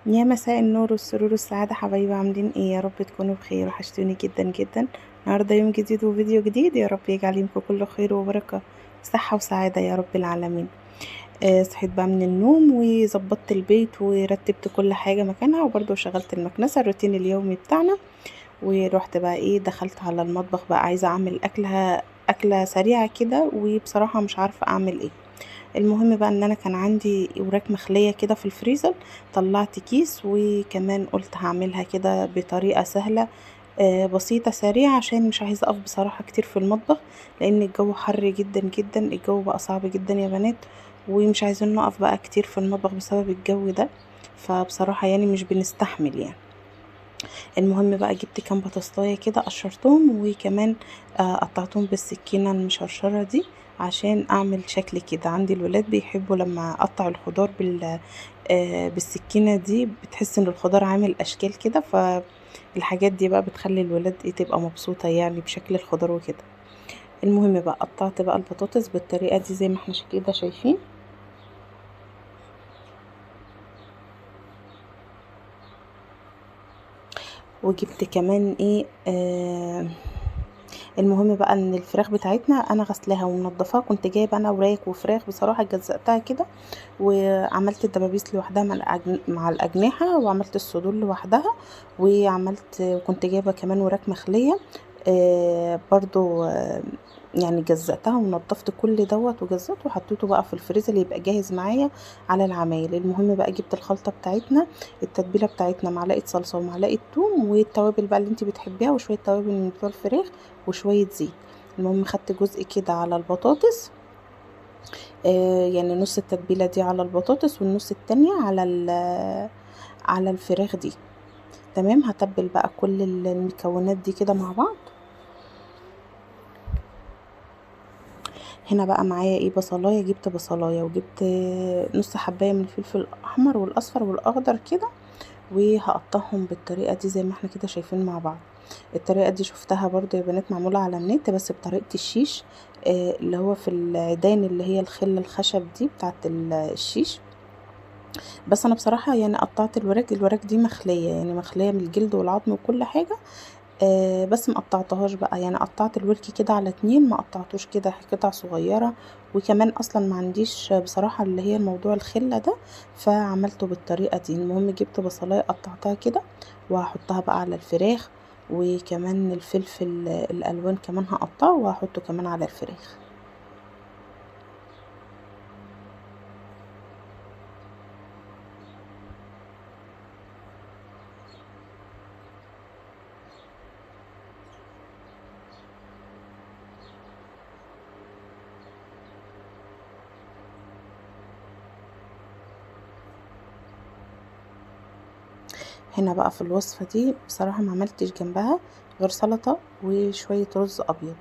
يا مساء النور والسرور والسعادة حبايبي، عاملين ايه؟ يا رب تكونوا بخير، وحشتوني جدا جدا. النهاردة يوم جديد وفيديو جديد، يا رب يجعل يومكم كله خير وبركة، صحة وسعادة يا رب العالمين. صحيت بقى من النوم وظبطت البيت ورتبت كل حاجة مكانها، وبرضه شغلت المكنسة الروتين اليومي بتاعنا. ورحت بقى دخلت على المطبخ بقى، عايزة اعمل أكلة سريعة كده، وبصراحة مش عارفة اعمل ايه. المهم بقى ان انا كان عندي وراك مخلية كده في الفريزر، طلعت كيس، وكمان قلت هعملها كده بطريقة سهلة بسيطة سريعة، عشان مش عايزة اقف بصراحة كتير في المطبخ، لان الجو حر جدا جدا، الجو بقى صعب جدا يا بنات، ومش عايزين نقف بقى كتير في المطبخ بسبب الجو ده. فبصراحة يعني مش بنستحمل يعني. المهم بقى جبت كام بطاطاية كده، قشرتهم، وكمان قطعتهم بالسكينة المشرشرة دي، عشان اعمل شكل كده. عندي الولاد بيحبوا لما اقطع الخضار بالسكينة دي، بتحس ان الخضار عامل اشكال كده، فالحاجات دي بقى بتخلي الولاد تبقى مبسوطة يعني بشكل الخضار وكده. المهم بقى قطعت بقى البطاطس بالطريقة دي زي ما احنا كده شايفين. وجبت كمان المهم بقى ان الفراخ بتاعتنا انا غسلاها ومنضفاها، كنت جايبه انا وراك وفراخ بصراحه، جزأتها كده وعملت الدبابيس لوحدها مع الاجنحه، وعملت الصدور لوحدها، وكنت جايبه كمان وراك مخليه برضو يعني جزأتها ونضفت كل دوت وجزأته وحطيته بقى في الفريزر يبقى جاهز معايا على العمايل. المهم بقى جبت الخلطه بتاعتنا، التتبيله بتاعتنا، معلقه صلصه ومعلقه توم، والتوابل بقى اللي انت بتحبيها، وشويه توابل من بتوع الفراخ، وشويه زيت. المهم خدت جزء كده على البطاطس، يعني نص التتبيله دي على البطاطس، والنص التانية على الفراخ دي. تمام، هتبل بقى كل المكونات دي كده مع بعض. هنا بقى معايا بصلايه، جبت بصلايه، وجبت نص حبايه من الفلفل الاحمر والاصفر والاخضر كده، وهقطعهم بالطريقة دي زي ما احنا كده شايفين مع بعض. الطريقة دي شفتها برضو يا بنات معمولة على النت، بس بطريقة الشيش، اللي هو في العيدان، اللي هي الخلة الخشب دي بتاعت الشيش. بس انا بصراحة يعني قطعت الوراك دي مخلية، يعني مخلية من الجلد والعظم وكل حاجة. بس ما قطعتهاش بقى، يعني قطعت الورك كده على اتنين، ما قطعتوش كده قطع صغيرة. وكمان اصلا ما عنديش بصراحة اللي هي الموضوع الخلة ده، فعملته بالطريقة دي. المهم جبت بصلاية قطعتها كده، وهحطها بقى على الفراخ، وكمان الفلفل الالوان كمان هقطعه وهحطه كمان على الفراخ. هنا بقى في الوصفة دي بصراحة ما عملتش جنبها غير سلطة وشوية رز ابيض،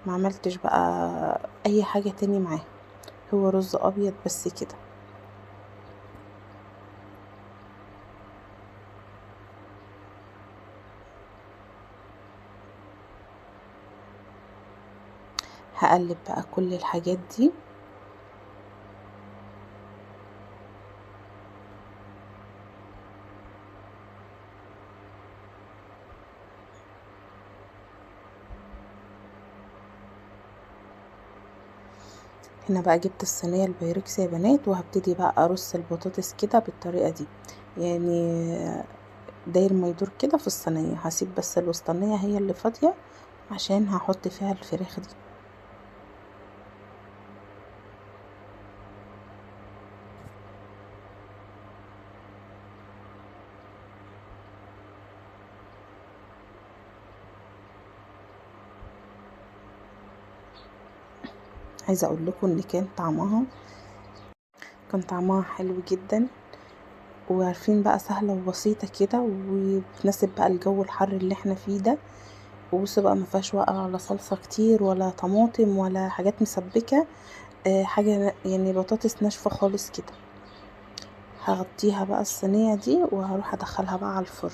ما عملتش بقى اي حاجة تاني معاها، هو رز ابيض بس كده. هقلب بقى كل الحاجات دي. هنا بقى جبت الصينية البايركس يا بنات، وهبتدي بقى ارص البطاطس كده بالطريقة دي، يعني داير ما يدور كده في الصينية. هسيب بس الوسطانية هي اللي فاضية، عشان هحط فيها الفراخ دي. عايزة اقول لكم ان كان طعمها حلو جدا، وعارفين بقى سهلة وبسيطة كده، وبتناسب بقى الجو الحر اللي احنا فيه ده. وبصوا بقى، ما فيهاش بقى ولا صلصة كتير ولا طماطم ولا حاجات مسبكة، حاجة يعني بطاطس ناشفة خالص كده. هغطيها بقى الصينية دي، وهروح ادخلها بقى على الفرن.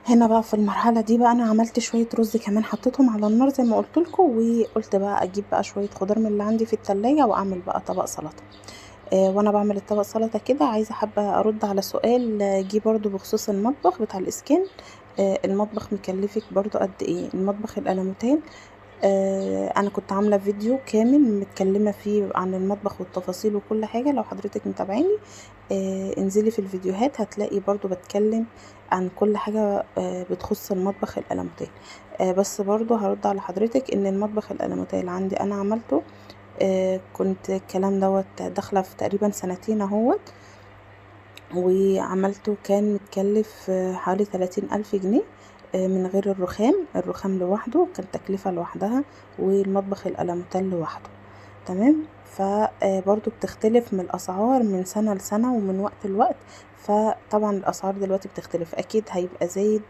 هنا بقى في المرحلة دي بقى انا عملت شوية رز كمان حطيتهم على النار زي ما قلت لكم، وقلت بقى اجيب بقى شوية خضار من اللي عندي في التلاجة واعمل بقى طبق سلطة. وانا بعمل الطبق سلطة كده عايزة حابة ارد على سؤال جه برضو بخصوص المطبخ بتاع الاسكان. المطبخ مكلفك برضو قد ايه؟ المطبخ الالموتيل انا كنت عامله فيديو كامل متكلمه فيه عن المطبخ والتفاصيل وكل حاجه، لو حضرتك متابعيني انزلي في الفيديوهات هتلاقي برضو بتكلم عن كل حاجه بتخص المطبخ الالموتيل. بس برضو هرد على حضرتك ان المطبخ الالموتيل عندي انا عملته، كنت الكلام دوت داخله في تقريبا سنتين اهوت، وعملته كان متكلف حوالي 30,000 جنيه. من غير الرخام لوحده كان تكلفة لوحدها، والمطبخ الألموتيل لوحده. تمام. فبرضو بتختلف من الأسعار من سنة لسنة ومن وقت لوقت، فطبعا الأسعار دلوقتي بتختلف أكيد هيبقى زايد.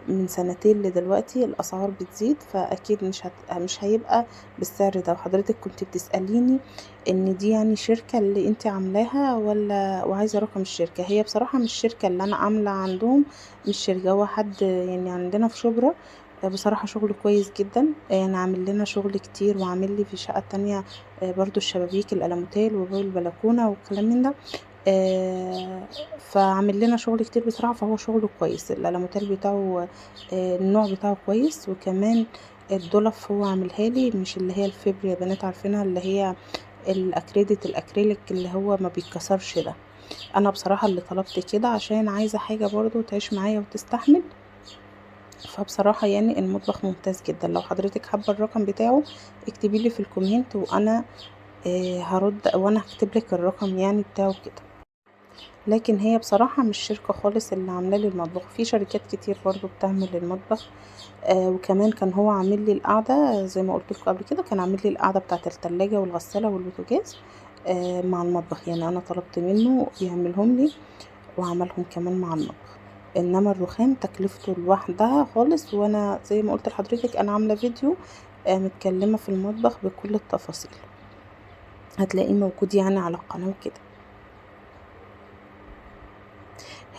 من سنتين لدلوقتي الأسعار بتزيد، فأكيد مش هيبقى بالسعر ده. وحضرتك كنت بتسأليني ان دي يعني شركة اللي انت عاملاها ولا، وعايزة رقم الشركة. هي بصراحة مش الشركة اللي انا عاملة عندهم، مش شركة، هو حد يعني عندنا في شبرا. بصراحة شغل كويس جدا، يعني عامل لنا شغل كتير وعامل لي في شقة تانية برضو الشبابيك الألموتيل وباب البلكونة والكلام من ده. فعامل لنا شغل كتير بصراحة، فهو شغله كويس. الألموتيل بتاعه النوع بتاعه كويس، وكمان الدولف هو عاملها لي مش اللي هي الفبر يا بنات عارفينها، اللي هي الاكريليك اللي هو ما بيتكسرش ده. انا بصراحة اللي طلبت كده عشان عايزة حاجة برضو تعيش معايا وتستحمل. فبصراحة يعني المطبخ ممتاز جدا. لو حضرتك حابة الرقم بتاعه اكتبي لي في الكومنت وانا هرد، وانا هكتب لك الرقم يعني بتاعه كده. لكن هي بصراحة مش شركة خالص اللي عاملة لي المطبخ، في شركات كتير برضو بتعمل المطبخ. وكمان كان هو عامل لي القعدة زي ما قلت لكم قبل كده، كان عامل لي القعدة بتاعة التلاجة والغسالة والبوتاجاز مع المطبخ. يعني انا طلبت منه يعملهم لي وعملهم كمان مع المطبخ. انما الرخام تكلفته لوحدها خالص، وانا زي ما قلت لحضرتك انا عاملة فيديو متكلمة في المطبخ بكل التفاصيل، هتلاقيه موجود يعني على القناة وكده.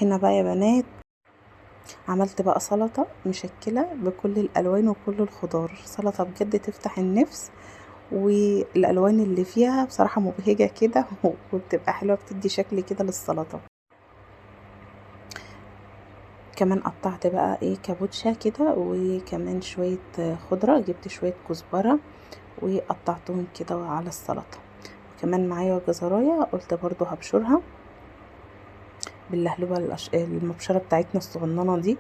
هنا بقى يا بنات عملت بقى سلطة مشكلة بكل الألوان وكل الخضار، سلطة بجد تفتح النفس، والألوان اللي فيها بصراحة مبهجة كده وبتبقى حلوة بتدي شكل كده للسلطة. كمان قطعت بقى ايه كابوتشا كده، وكمان شوية خضرة، جبت شوية كزبرة وقطعتهم كده على السلطة. وكمان معايا جزراية قلت برضو هبشرها باللهلوبة المبشرة بتاعتنا الصغننة دي.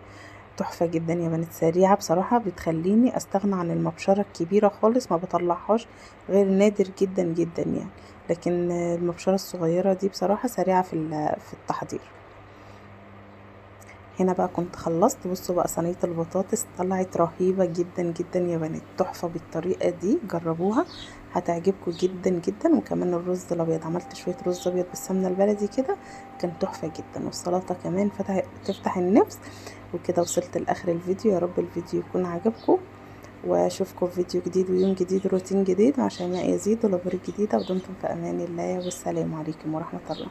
تحفة جدا يا بنات، سريعة بصراحة، بتخليني استغنى عن المبشرة الكبيرة خالص، ما بطلعهاش غير نادر جدا جدا يعني. لكن المبشرة الصغيرة دي بصراحة سريعة في التحضير. هنا بقى كنت خلصت. بصوا بقى صينية البطاطس طلعت رهيبة جدا جدا يا بنات، تحفة بالطريقة دي، جربوها هتعجبكم جدا جدا. وكمان الرز الابيض عملت شوية رز ابيض بالسمنة البلدي كده، كان تحفة جدا. والسلطة كمان تفتح النفس. وكده وصلت لاخر الفيديو، يا رب الفيديو يكون عجبكم، واشوفكم في فيديو جديد ويوم جديد روتين جديد مع شيماء يزيد ولبرك جديدة. ودمتم في امان الله، والسلام عليكم ورحمة الله.